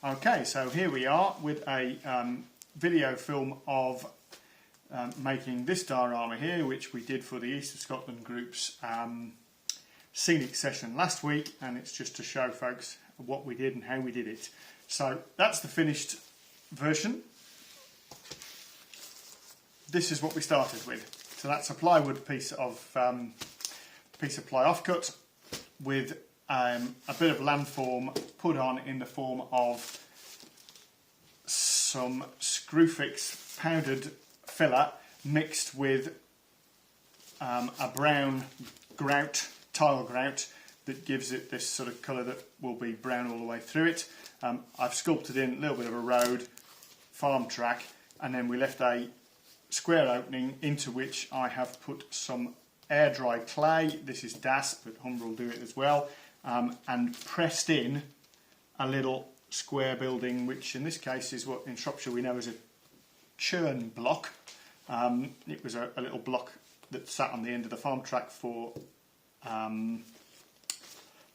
Okay, so here we are with a video film of making this diorama here, which we did for the East of Scotland group's scenic session last week, and it's just to show folks what we did and how we did it. So that's the finished version. This is what we started with. So that's a plywood piece of ply offcut with a bit of landform put on in the form of some Screwfix powdered filler mixed with a brown grout, tile grout, that gives it this sort of colour that will be brown all the way through it. I've sculpted in a little bit of a road, farm track, and then we left a square opening into which I have put some air dry clay. This is DAS, but Humber will do it as well, and pressed in a little square building, which in this case is what in Shropshire we know as a churn block. It was a little block that sat on the end of the farm track for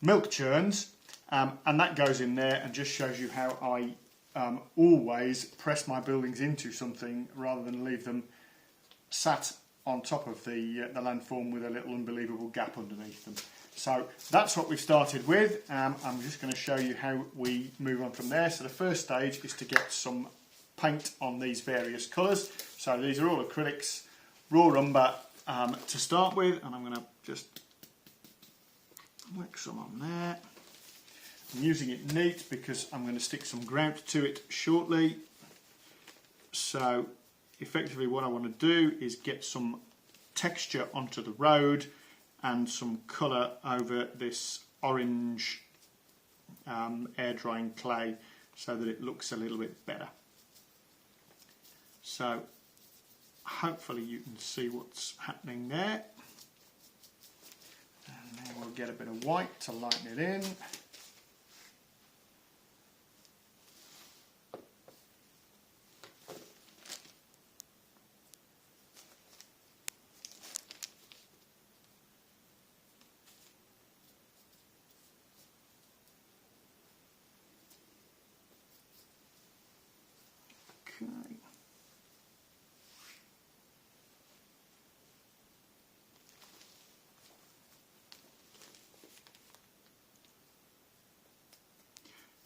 milk churns, and that goes in there and just shows you how I always press my buildings into something rather than leave them sat on top of the landform with a little unbelievable gap underneath them. So that's what we've started with. I'm just going to show you how we move on from there. So the first stage is to get some paint on these various colours. So these are all acrylics, raw umber to start with, and I'm going to just whack some on there. I'm using it neat because I'm going to stick some grout to it shortly. So effectively what I want to do is get some texture onto the road and some colour over this orange air drying clay so that it looks a little bit better. So hopefully you can see what's happening there. And then we'll get a bit of white to lighten it in. Okay.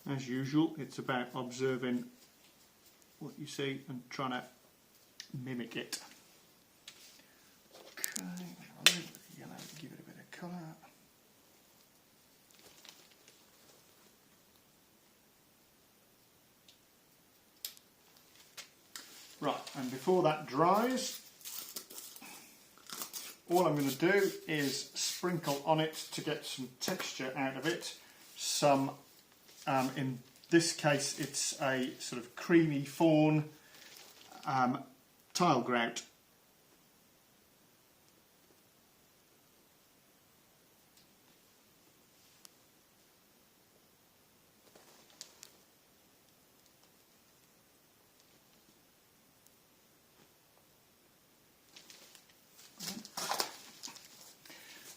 As usual, it's about observing what you see and trying to mimic it. Okay, a little bit of yellow to give it a bit of colour. Right, and before that dries, all I'm going to do is sprinkle on it to get some texture out of it. Some, in this case, it's a sort of creamy fawn tile grout.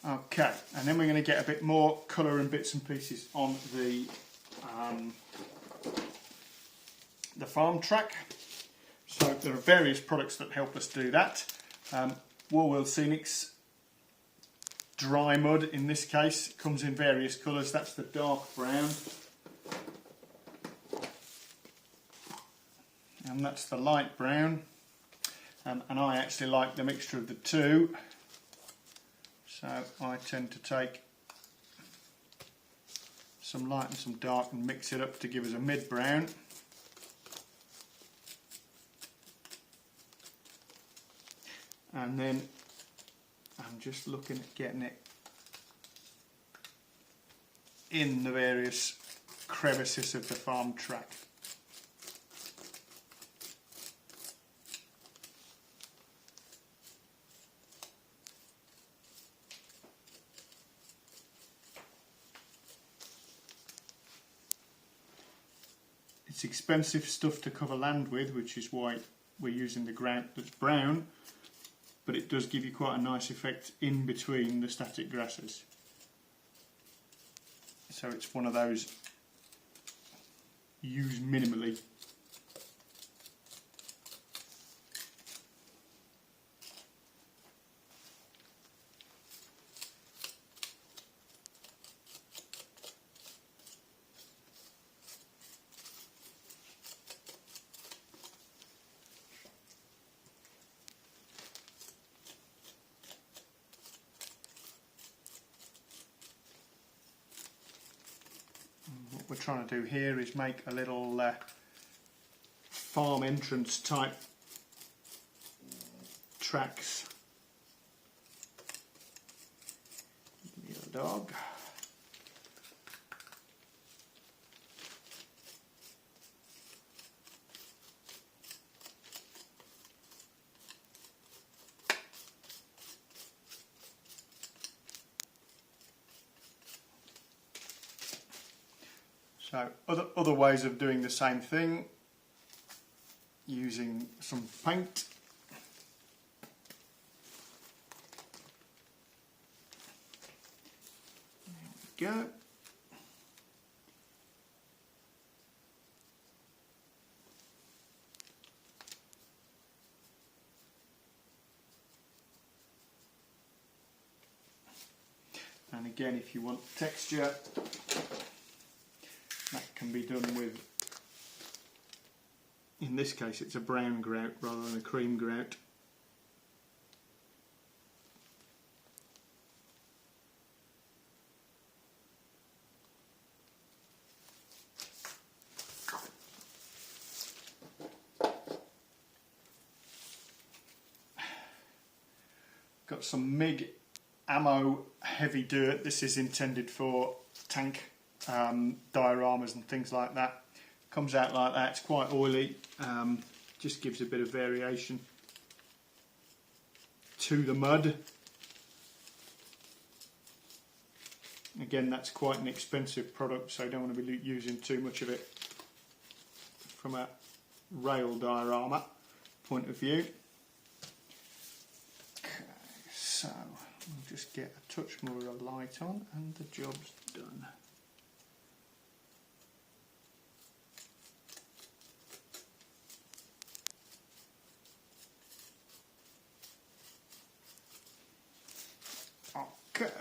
Okay, and then we're going to get a bit more colour and bits and pieces on the farm track. So there are various products that help us do that. Warworld Scenic's dry mud, in this case, comes in various colours. That's the dark brown, and that's the light brown, and I actually like the mixture of the two. So I tend to take some light and some dark and mix it up to give us a mid-brown. And then I'm just looking at getting it in the various crevices of the farm track. It's expensive stuff to cover land with, which is why we're using the grout that's brown, but it does give you quite a nice effect in between the static grasses. So it's one of those use minimally. What we're trying to do here is make a little farm entrance type tracks. Your dog. So other ways of doing the same thing, using some paint. There we go. And again, if you want texture, that can be done with, in this case it's a brown grout rather than a cream grout. Got some MIG ammo heavy dirt. This is intended for tank dioramas and things like that. Comes out like that. It's quite oily. Just gives a bit of variation to the mud. Again, that's quite an expensive product, so I don't want to be using too much of it from a rail diorama point of view. Okay, so we'll just get a touch more of a light on and the job's done. Okay.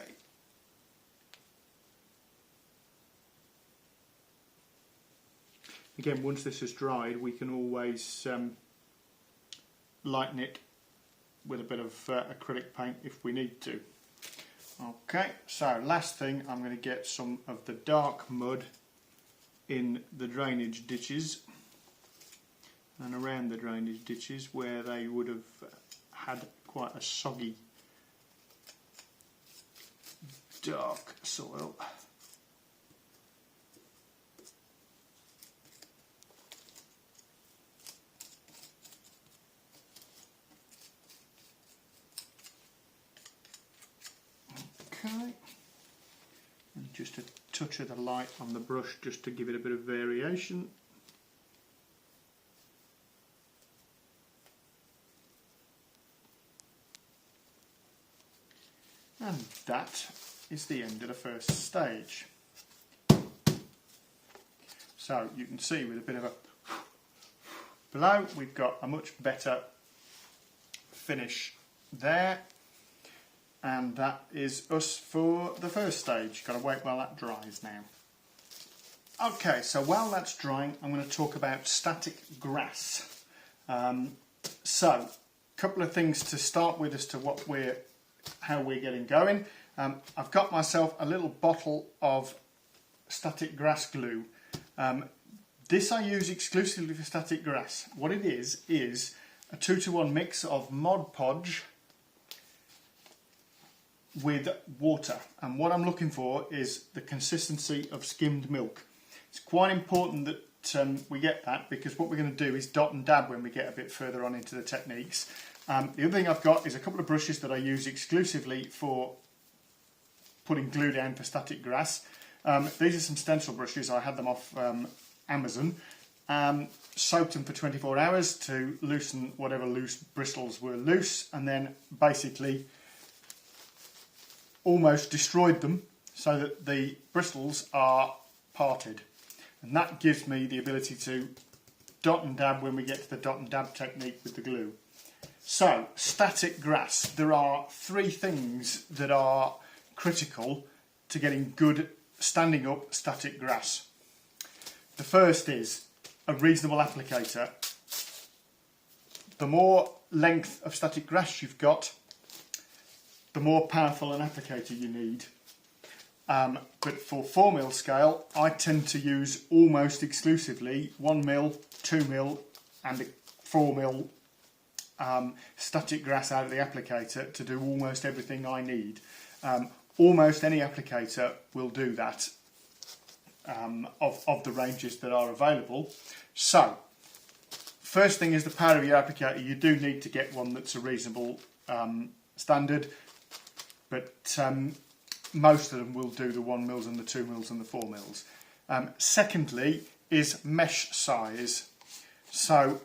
Again, once this has dried, we can always lighten it with a bit of acrylic paint if we need to. Okay, so last thing, I'm going to get some of the dark mud in the drainage ditches and around the drainage ditches where they would have had quite a soggy dark soil. Okay, and just a touch of the light on the brush just to give it a bit of variation. And that is the end of the first stage. So you can see with a bit of a below, we've got a much better finish there. And that is us for the first stage. Got to wait while that dries now. Okay, so while that's drying, I'm going to talk about static grass. So, a couple of things to start with as to how we're getting going. I've got myself a little bottle of static grass glue. This I use exclusively for static grass. What it is a 2-to-1 mix of Mod Podge with water, and what I'm looking for is the consistency of skimmed milk. It's quite important that we get that, because what we're going to do is dot and dab when we get a bit further on into the techniques. The other thing I've got is a couple of brushes that I use exclusively for putting glue down for static grass. These are some stencil brushes. I had them off Amazon. Soaked them for 24 hours to loosen whatever loose bristles were loose, and then basically almost destroyed them so that the bristles are parted. and that gives me the ability to dot and dab when we get to the dot and dab technique with the glue. So, static grass. There are 3 things that are critical to getting good standing up static grass. The first is a reasonable applicator. The more length of static grass you've got, the more powerful an applicator you need. But for 4mm scale, I tend to use almost exclusively 1mm, 2mm and a 4mm static grass out of the applicator to do almost everything I need. Almost any applicator will do that of the ranges that are available. So, first thing is the power of your applicator. You do need to get one that's a reasonable standard, but most of them will do the 1mm and the 2mm and the 4mm. Secondly is mesh size. So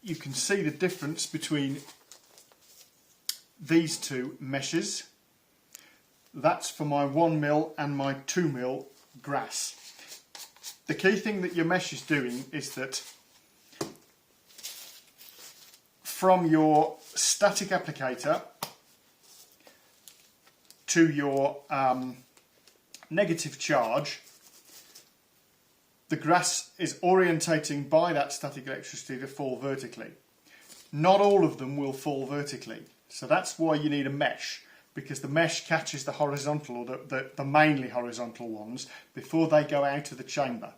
you can see the difference between these 2 meshes. That's for my 1mm and my 2mm grass. The key thing that your mesh is doing is that from your static applicator to your negative charge, the grass is orientating by that static electricity to fall vertically. Not all of them will fall vertically, so that's why you need a mesh, because the mesh catches the horizontal, or the mainly horizontal ones, before they go out of the chamber,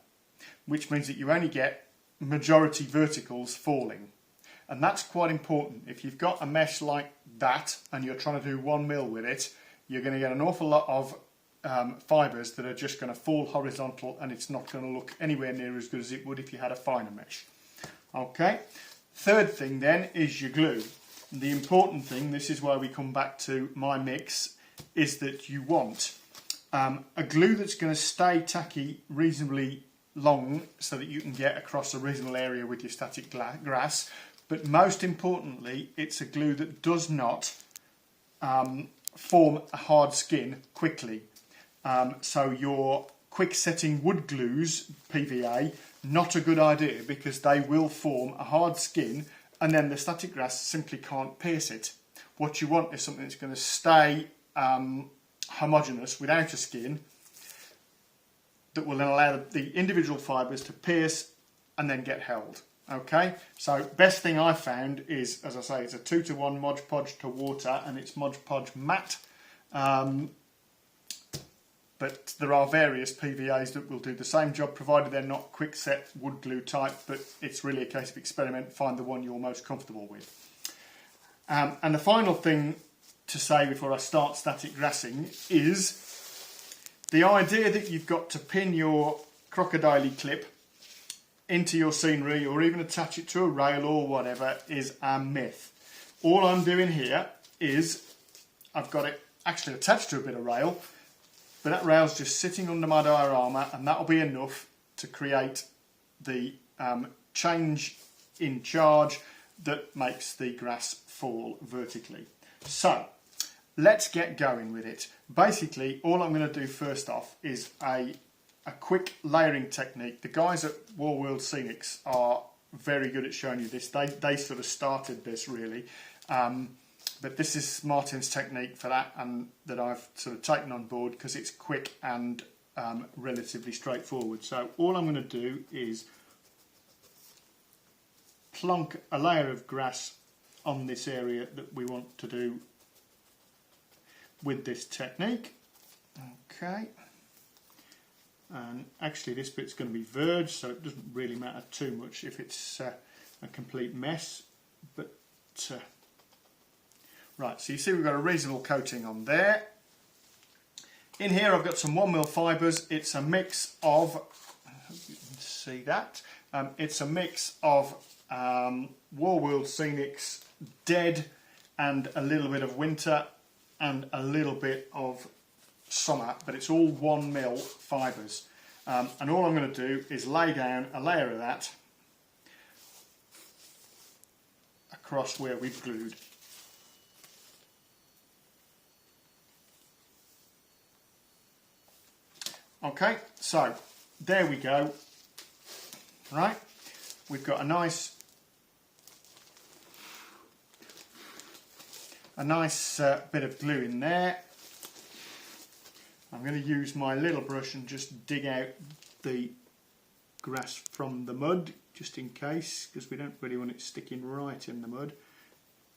which means that you only get majority verticals falling. And that's quite important. If you've got a mesh like that and you're trying to do 1mm with it, you're going to get an awful lot of fibres that are just going to fall horizontal, and it's not going to look anywhere near as good as it would if you had a finer mesh. Okay, third thing then is your glue. The important thing, this is where we come back to my mix, is that you want a glue that's going to stay tacky reasonably long so that you can get across a reasonable area with your static grass, but most importantly it's a glue that does not form a hard skin quickly. So your quick setting wood glues, PVA, not a good idea, because they will form a hard skin and then the static grass simply can't pierce it. What you want is something that's going to stay homogeneous without a skin, that will then allow the individual fibres to pierce and then get held. Okay, so best thing I found is, as I say, it's a 2-to-1 Mod Podge to water, and it's Mod Podge matte. But there are various PVAs that will do the same job, provided they're not quick set wood glue type, but it's really a case of experiment, find the one you're most comfortable with. And the final thing to say before I start static grassing is the idea that you've got to pin your crocodile clip into your scenery or even attach it to a rail or whatever is a myth. All I'm doing here is I've got it actually attached to a bit of rail, but that rail's just sitting under my diorama, and that'll be enough to create the change in charge that makes the grass fall vertically. So let's get going with it. Basically, all I'm going to do first off is a quick layering technique. The guys at War World Scenics are very good at showing you this. They sort of started this really, but this is Martin's technique for that, and that I've sort of taken on board because it's quick and relatively straightforward. So all I'm going to do is plonk a layer of grass on this area that we want to do with this technique. Okay. And actually this bit's going to be verged, so it doesn't really matter too much if it's a complete mess. But right, so you see we've got a reasonable coating on there. In here I've got some 1mm fibres. It's a mix of, I hope you can see that, it's a mix of War World Scenics Dead and a little bit of Winter and a little bit of Summer, but it's all 1mm fibres. And all I'm going to do is lay down a layer of that across where we've glued. Okay, so there we go. Right, we've got a nice bit of glue in there. I'm going to use my little brush and just dig out the grass from the mud, just in case, because we don't really want it sticking right in the mud.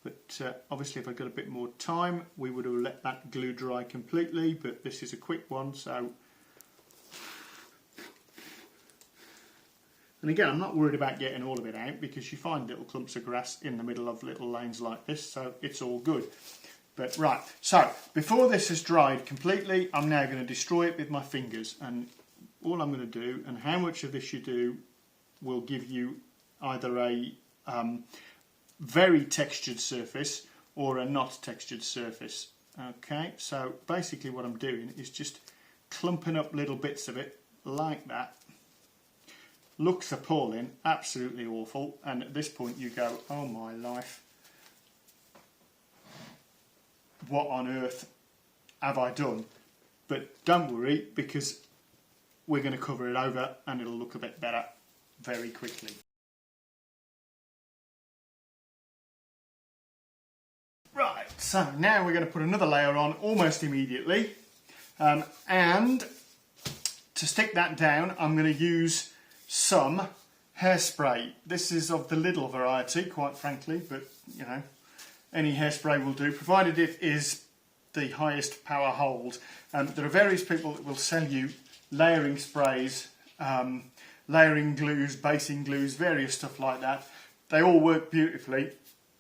But obviously if I'd got a bit more time, we would have let that glue dry completely, but this is a quick one, so... And again, I'm not worried about getting all of it out, because you find little clumps of grass in the middle of little lanes like this, so it's all good. But right, so before this has dried completely, I'm now going to destroy it with my fingers. And all I'm going to do, and how much of this you do, will give you either a very textured surface or a not textured surface. Okay, so basically what I'm doing is just clumping up little bits of it like that. Looks appalling, absolutely awful, and at this point you go, oh my life, what on earth have I done? But don't worry, because we're going to cover it over and it'll look a bit better very quickly. Right, so now we're going to put another layer on almost immediately, and to stick that down I'm going to use some hairspray. This is of the little variety, quite frankly, but you know, any hairspray will do, provided it is the highest power hold. There are various people that will sell you layering sprays, layering glues, basing glues, various stuff like that. They all work beautifully.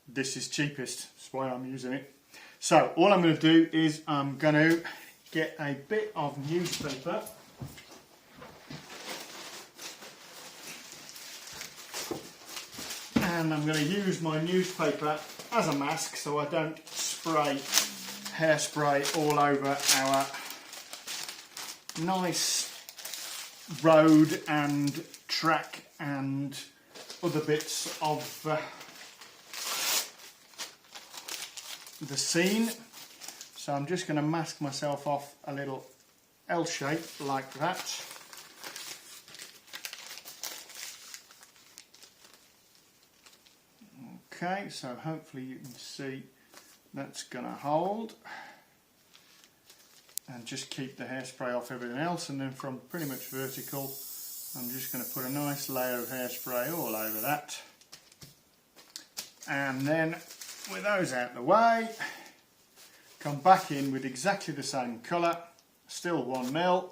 This is cheapest, that's why I'm using it. So all I'm going to do is I'm going to get a bit of newspaper. And I'm going to use my newspaper as a mask so I don't spray hairspray all over our nice road and track and other bits of the scene. So I'm just going to mask myself off a little L shape like that. Okay, so hopefully you can see that's going to hold, and just keep the hairspray off everything else, and then from pretty much vertical I'm just going to put a nice layer of hairspray all over that, and then with those out the way come back in with exactly the same colour, still 1 mil.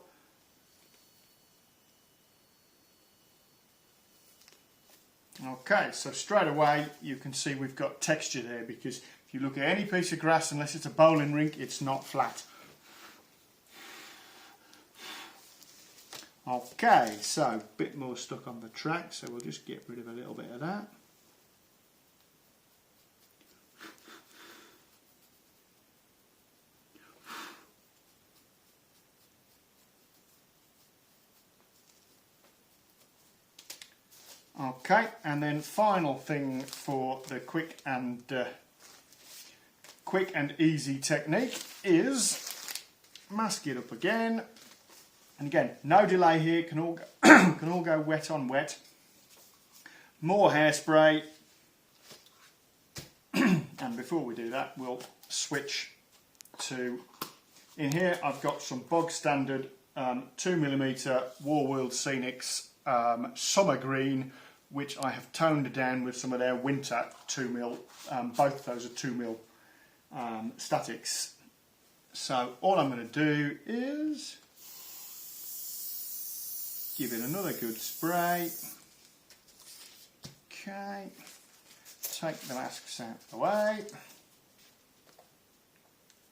Okay, so straight away you can see we've got texture there, because if you look at any piece of grass, unless it's a bowling rink, it's not flat. Okay, so a bit more stuck on the track, so we'll just get rid of a little bit of that. Okay, and then final thing for the quick and easy technique is mask it up again. And again, no delay here, can all go, can all go wet on wet. More hairspray, and before we do that, we'll switch to, in here I've got some bog standard 2mm War World Scenics Summer Green, which I have toned down with some of their winter 2mm, both of those are 2mm statics. So all I'm going to do is give it another good spray. Okay, take the masks out of the way,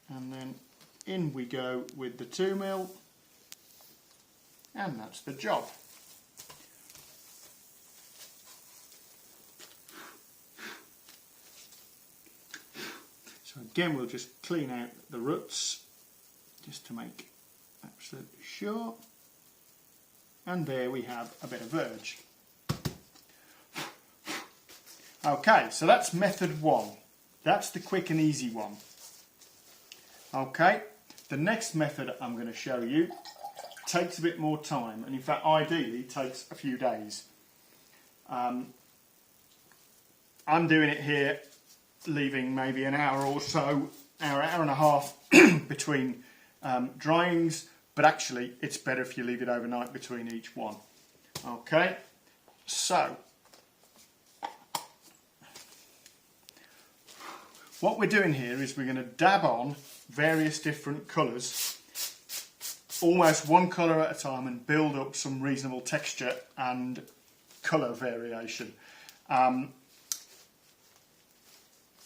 and then in we go with the 2mm, and that's the job. So again, we'll just clean out the ruts just to make absolutely sure, and there we have a bit of verge. Okay, so that's method 1. That's the quick and easy one. Okay, the next method I'm going to show you takes a bit more time, and in fact ideally takes a few days. I'm doing it here, leaving maybe an hour or so, hour and a half between dryings, but actually it's better if you leave it overnight between each one. Okay, so what we're doing here is we're going to dab on various different colours, almost one colour at a time, and build up some reasonable texture and colour variation.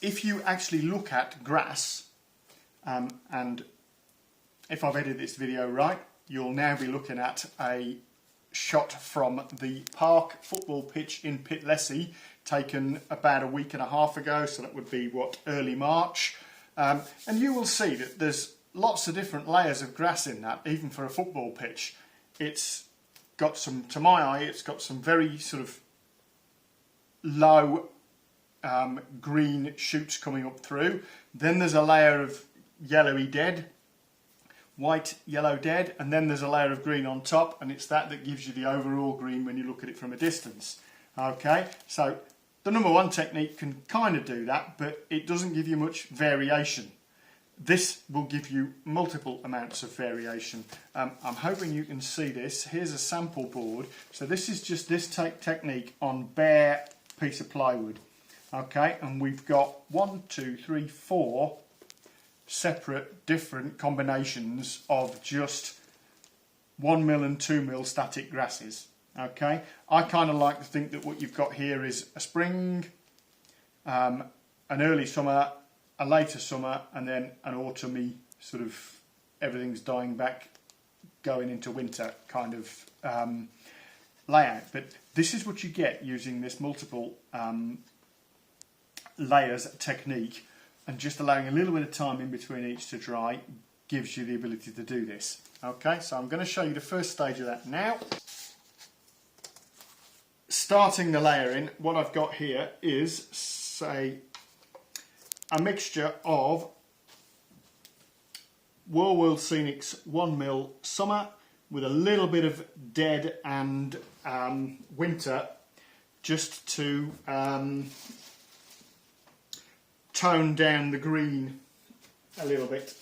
If you actually look at grass, and if I've edited this video right, you'll now be looking at a shot from the park football pitch in Pitlessie, taken about a week and a half ago, so that would be, what, early March. And you will see that there's lots of different layers of grass in that, even for a football pitch. It's got some, to my eye, it's got some very sort of low green shoots coming up through. Then there's a layer of yellowy dead, white, yellow dead, and then there's a layer of green on top, and it's that gives you the overall green when you look at it from a distance. Okay, so the number one technique can kind of do that, but it doesn't give you much variation. This will give you multiple amounts of variation. I'm hoping you can see this. Here's a sample board. So this is just this technique on bare piece of plywood. Okay, and we've got 4 separate different combinations of just 1mm and 2mm static grasses. Okay, I kind of like to think that what you've got here is a spring, an early summer, a later summer, and then an autumny sort of everything's dying back, going into winter kind of layout. But this is what you get using this multiple layers technique, and just allowing a little bit of time in between each to dry gives you the ability to do this. Okay, so I'm going to show you the first stage of that now. Starting the layering, what I've got here is, say, a mixture of World Scenic's 1mm summer with a little bit of dead and winter, just to tone down the green a little bit.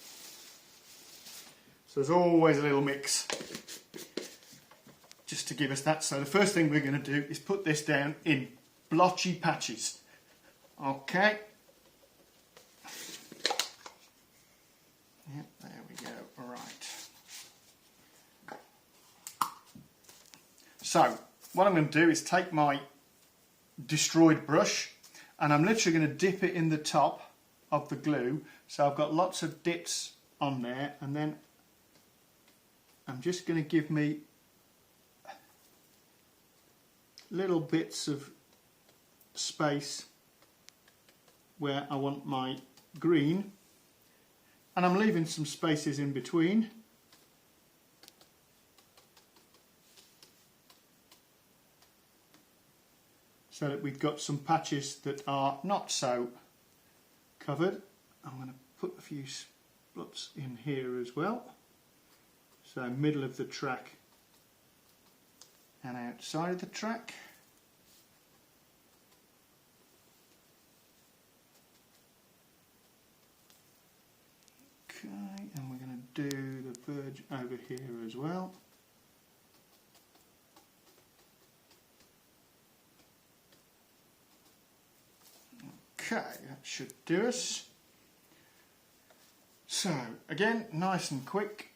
So there's always a little mix just to give us that. So the first thing we're going to do is put this down in blotchy patches. Okay. Yep, there we go. All right. So what I'm going to do is take my destroyed brush, and I'm literally going to dip it in the top of the glue. So I've got lots of dips on there, and then I'm just going to give me little bits of space where I want my green, and I'm leaving some spaces in between. So that we've got some patches that are not so covered. I'm going to put a few spots in here as well. So middle of the track and outside of the track. Okay, and we're going to do the verge over here as well. Okay, that should do us. So, again, nice and quick.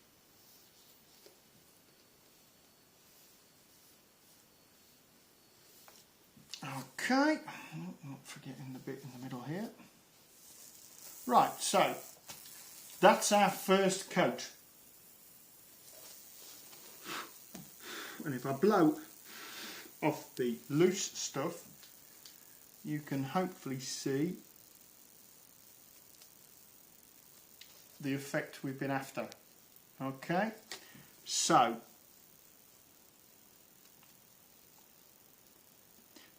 Okay, not forgetting the bit in the middle here. Right, so that's our first coat. And if I blow off the loose stuff, you can hopefully see the effect we've been after. Okay, so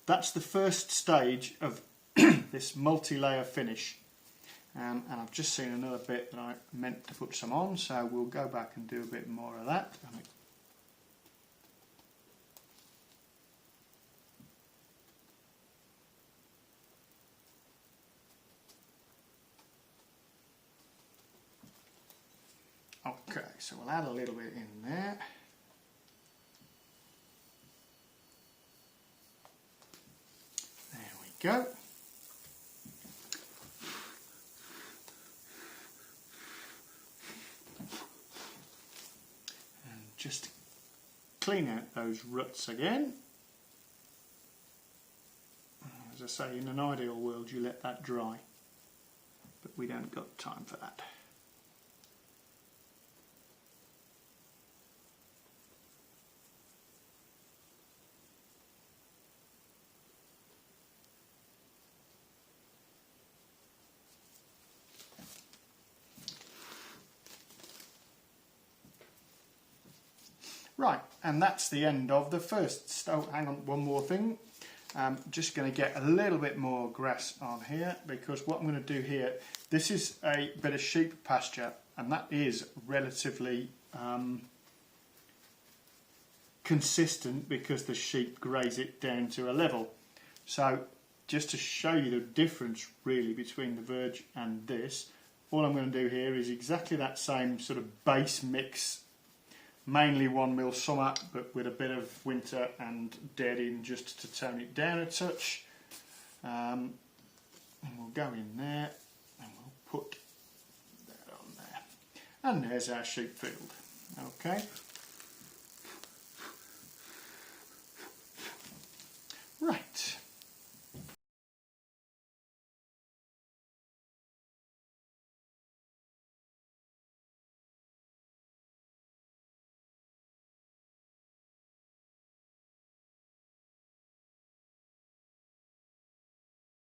that's the first stage of this multi-layer finish. And I've just seen another bit that I meant to put some on, so we'll go back and do a bit more of that. Okay, so we'll add a little bit in there. There we go. And just clean out those ruts again. As I say, in an ideal world you let that dry, but we don't got time for that. Right, and that's the end of the first. Oh, hang on, one more thing. I'm just going to get a little bit more grass on here, because what I'm going to do here, this is a bit of sheep pasture, and that is relatively consistent because the sheep graze it down to a level. So just to show you the difference really between the verge and this, all I'm going to do here is exactly that same sort of base mix, mainly 1 mil summer, but with a bit of winter and dead in just to tone it down a touch. And we'll go in there and we'll put that on there. And there's our sheep field. Okay.